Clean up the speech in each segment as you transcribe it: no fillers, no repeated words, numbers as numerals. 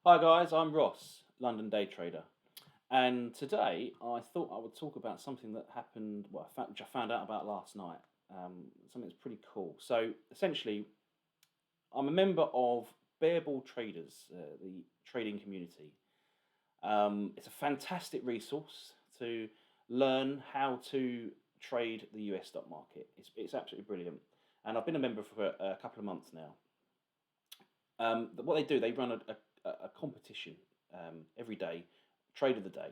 Hi guys, I'm Ross, London day trader, and today I thought I would talk about something that happened, which I found out about last night. Something that's pretty cool. So essentially, I'm a member of Bearball Traders, the trading community. It's a fantastic resource to learn how to trade the US stock market. It's absolutely brilliant, and I've been a member for a couple of months now. What they do, they run a competition every day, trade of the day,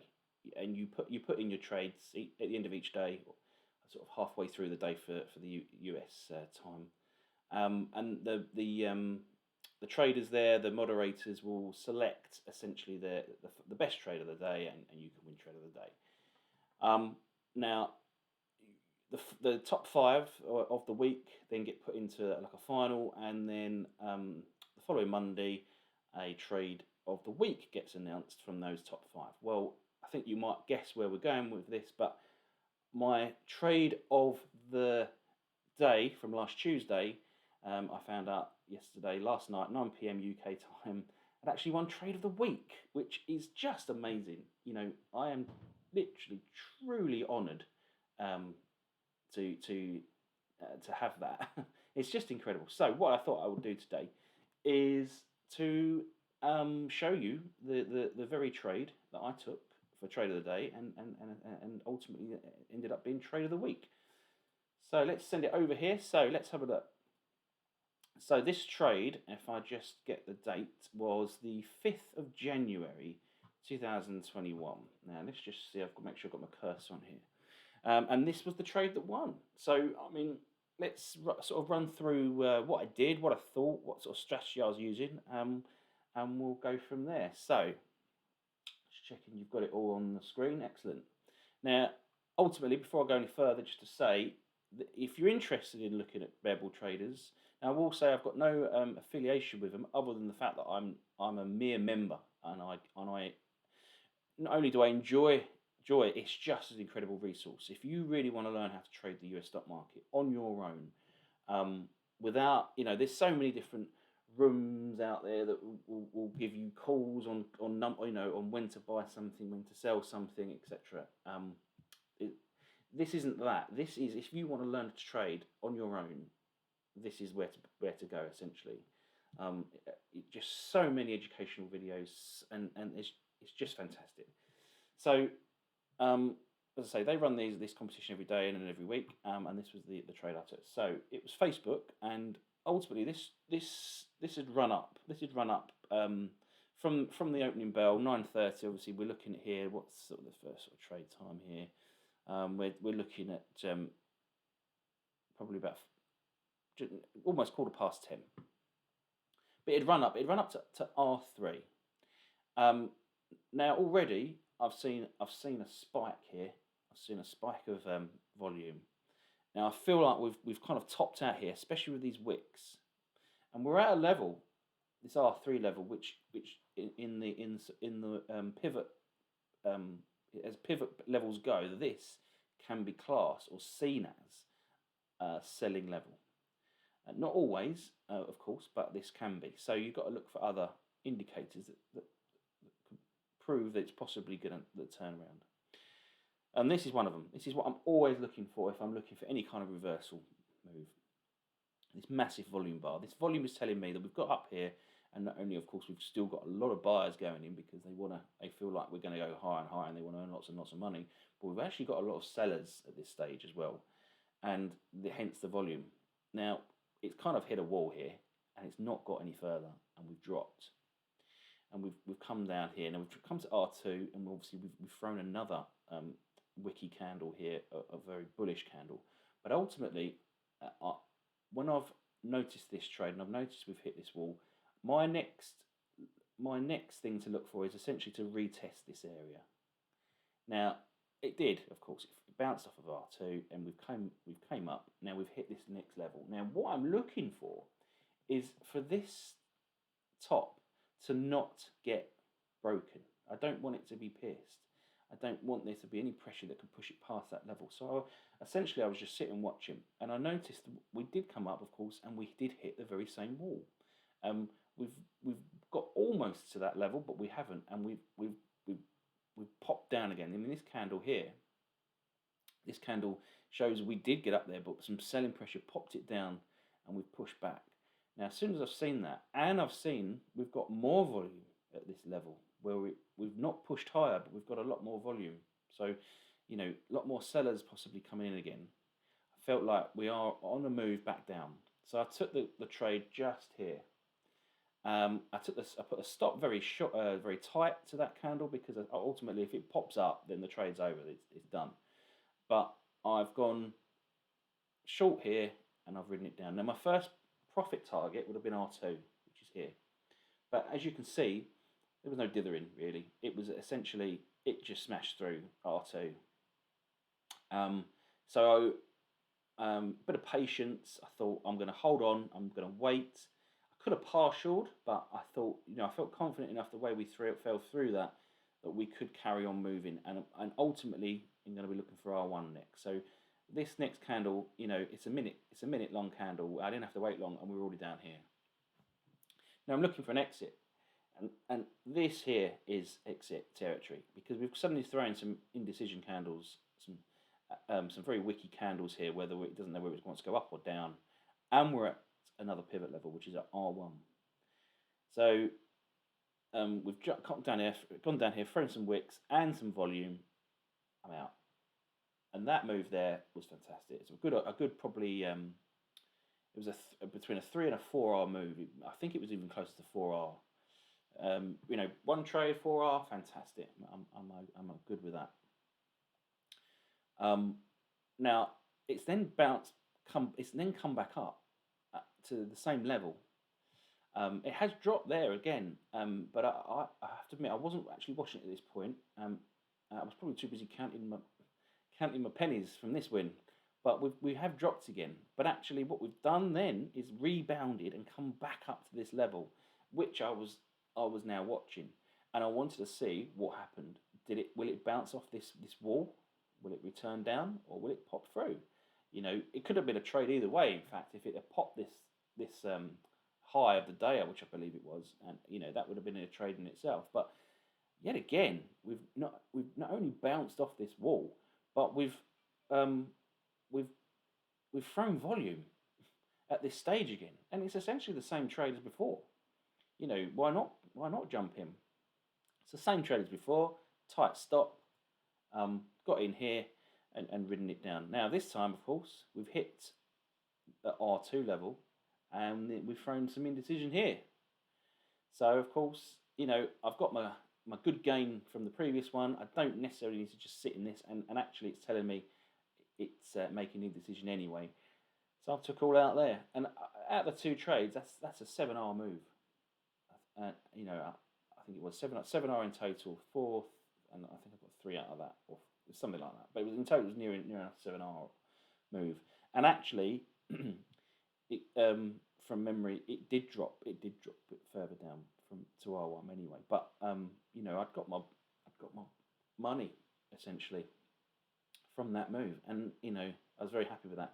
and you put in your trades at the end of each day, or sort of halfway through the day for the US time, and the traders there, the moderators will select essentially the best trade of the day, and you can win trade of the day. Now the top five of the week then get put into like a final, and then the following Monday, a trade of the week gets announced from those top five. Well, I think you might guess where we're going with this, but my trade of the day from last Tuesday, I found out last night, 9 p.m. UK time, I'd actually won trade of the week, which is just amazing. I am literally truly honoured um, to have that. It's just incredible. So what I thought I would do today is to show you the very trade that I took for trade of the day, and ultimately ended up being trade of the week. So let's send it over here. So let's have a look. So this trade, if I just get the date, was the 5th of January 2021. Now let's just see, I've got to make sure I've got my cursor on here. And this was the trade that won. So, I mean, let's sort of run through what I did, what I thought, what sort of strategy I was using, and we'll go from there. So, just checking you've got it all on the screen. Excellent. Now, ultimately, before I go any further, just to say that if you're interested in looking at Bearball Traders, now I will say I've got no affiliation with them other than the fact that I'm a mere member, and I not only do I enjoy it, it's just an incredible resource. If you really want to learn how to trade the US stock market on your own, without, there's so many different rooms out there that will give you calls on when to buy something, when to sell something, etc. This isn't that. This is, if you want to learn to trade on your own, this is where to go essentially. Just so many educational videos, and it's just fantastic. So, as I say, they run this competition every day and every week, and this was the trade I took. So it was Facebook, and ultimately this had run up. This had run up from the opening bell, 9:30. Obviously, we're looking at here. What's sort of the first sort of trade time here? We're looking at probably about almost 10:15. But it'd run up. It'd run up to R3. Now already I've seen a spike here. I've seen a spike of volume. Now I feel like we've kind of topped out here, especially with these wicks, and we're at a level, this R3 level, which in the pivot, as pivot levels go, this can be classed or seen as a selling level. Not always, of course, but this can be. So you've got to look for other indicators that prove that it's possibly going to turn around. And this is one of them. This is what I'm always looking for if I'm looking for any kind of reversal move. This massive volume bar. This volume is telling me that we've got up here, and not only, of course, we've still got a lot of buyers going in because they feel like we're going to go higher and higher, and they want to earn lots and lots of money. But we've actually got a lot of sellers at this stage as well, and hence the volume. Now it's kind of hit a wall here, and it's not got any further, and we've dropped. And we've come down here. Now we've come to R2, and obviously we've thrown another wiki candle here, a very bullish candle. But ultimately, when I've noticed this trade, and I've noticed we've hit this wall, my next thing to look for is essentially to retest this area. Now it did, of course, it bounced off of R2, and we've came up. Now we've hit this next level. Now what I'm looking for is for this top to not get broken. I don't want it to be pierced. I don't want there to be any pressure that can push it past that level. So essentially I was just sitting watching, and I noticed we did come up, of course, and we did hit the very same wall. we've we've got almost to that level, but we haven't, and we've popped down again. I mean, this candle here, this candle shows we did get up there, but some selling pressure popped it down, and we've pushed back. Now, as soon as I've seen that, and I've seen we've got more volume at this level, where we've not pushed higher, but we've got a lot more volume. So, you know, a lot more sellers possibly coming in again. I felt like we are on the move back down. So I took the trade just here. I put a stop very short, very tight to that candle, because ultimately, if it pops up, then the trade's over. It's done. But I've gone short here, and I've ridden it down. Now my first profit target would have been R2, which is here. But as you can see, there was no dithering really. It was essentially, it just smashed through R2. So bit of patience. I thought, I'm going to hold on. I'm going to wait. I could have partialed, but I thought, you know, I felt confident enough the way we fell through that we could carry on moving. And ultimately, I'm going to be looking for R1 next. So this next candle, you know, it's a minute long candle. I didn't have to wait long, and we're already down here. Now I'm looking for an exit, and this here is exit territory, because we've suddenly thrown some indecision candles, some very wicky candles here, whether it doesn't know whether it wants to go up or down, and we're at another pivot level, which is at R1. So we've gone down here, thrown some wicks and some volume. I'm out. And that move there was fantastic. It's a good probably. It was between a 3 and a 4R move. I think it was even closer to 4R. You know, one trade 4R, fantastic. I'm good with that. Now it's then come back up to the same level. It has dropped there again, but I have to admit, I wasn't actually watching it at this point. I was probably too busy counting my pennies from this win. But we have dropped again. But actually, what we've done then is rebounded and come back up to this level, which I was now watching, and I wanted to see what happened. Will it bounce off this wall? Will it return down, or will it pop through? You know, it could have been a trade either way. In fact, if it had popped this high of the day, which I believe it was, and you know, that would have been a trade in itself. But yet again, we've not only bounced off this wall, but we've thrown volume at this stage again, and it's essentially the same trade as before. You know, why not jump in? It's the same trade as before. Tight stop, got in here and ridden it down. Now this time, of course, we've hit the R2 level, and we've thrown some indecision here. So of course, you know, I've got my good gain from the previous one. I don't necessarily need to just sit in this, and actually it's telling me it's making a decision anyway. So I took all out there, and out of the two trades, that's a 7R move. You know, I think it was 7R in total, 4, and I think I got 3 out of that, or something like that. But it was in total, it was near enough 7R move. And actually, it from memory, it did drop a bit further down to R1 anyway. But you know, I'd got my money essentially from that move, and you know, I was very happy with that.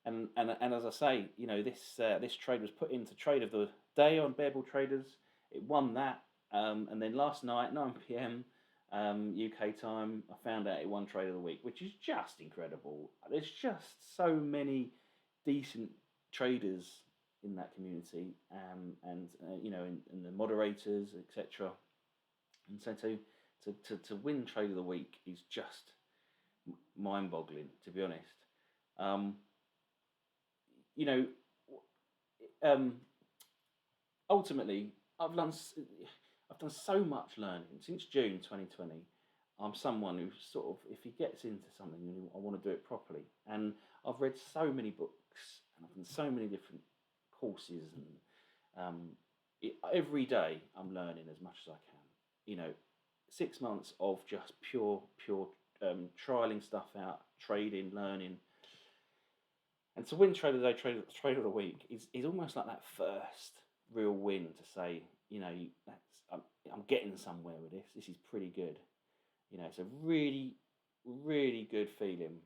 And as I say, you know, this trade was put into trade of the day on Bear Bull Traders. It won that, and then last night, 9 p.m. UK time, I found out it won Trade of the Week, which is just incredible. There's just so many decent traders in that community, and you know, and the moderators, etc. And so to win Trade of the Week is just mind-boggling, to be honest. You know, ultimately, I've done so much learning since June 2020. I'm someone who sort of, if he gets into something, I want to do it properly. And I've read so many books, and I've done so many different courses, and every day I'm learning as much as I can. You know, 6 months of just pure trialing stuff out, trading, learning. And to win Trade of the Day, Trade of the Week is almost like that first real win to say, you know, I'm getting somewhere with this. This is pretty good. You know, it's a really, really good feeling.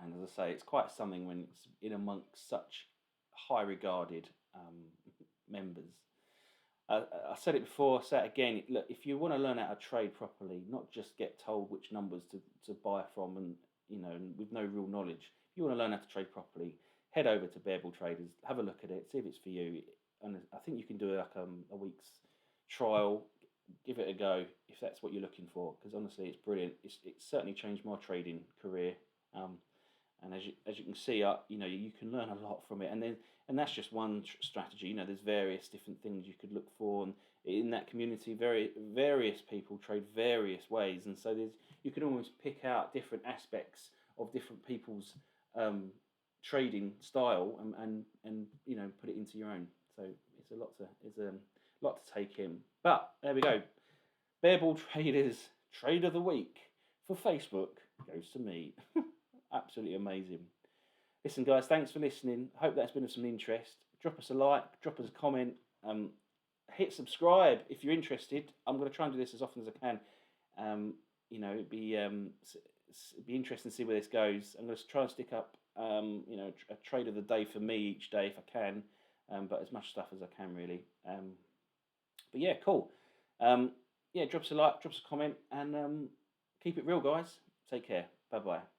And as I say, it's quite something when it's in amongst such high regarded members. I said it before, I say it again. Look, if you want to learn how to trade properly, not just get told which numbers to buy from, and and with no real knowledge. If you want to learn how to trade properly, head over to Bear Bull Traders, have a look at it, see if it's for you. And I think you can do like a week's trial, give it a go if that's what you're looking for. Because honestly, it's brilliant. It's certainly changed my trading career. And as you can see, you can learn a lot from it. And that's just one strategy. There's various different things you could look for, and in that community, various people trade various ways, and so you can almost pick out different aspects of different people's trading style, and put it into your own. So it's a lot to take in. But there we go. Bear Bull Traders Trade of the Week for Facebook goes to me. Absolutely amazing. Listen, guys, thanks for listening. Hope that's been of some interest. Drop us a like, drop us a comment, hit subscribe if you're interested. I'm going to try and do this as often as I can. It'd be interesting to see where this goes. I'm going to try and stick up, a trade of the day for me each day if I can, but as much stuff as I can really. But yeah, cool. Drop us a like, drop us a comment, and keep it real, guys. Take care. Bye bye.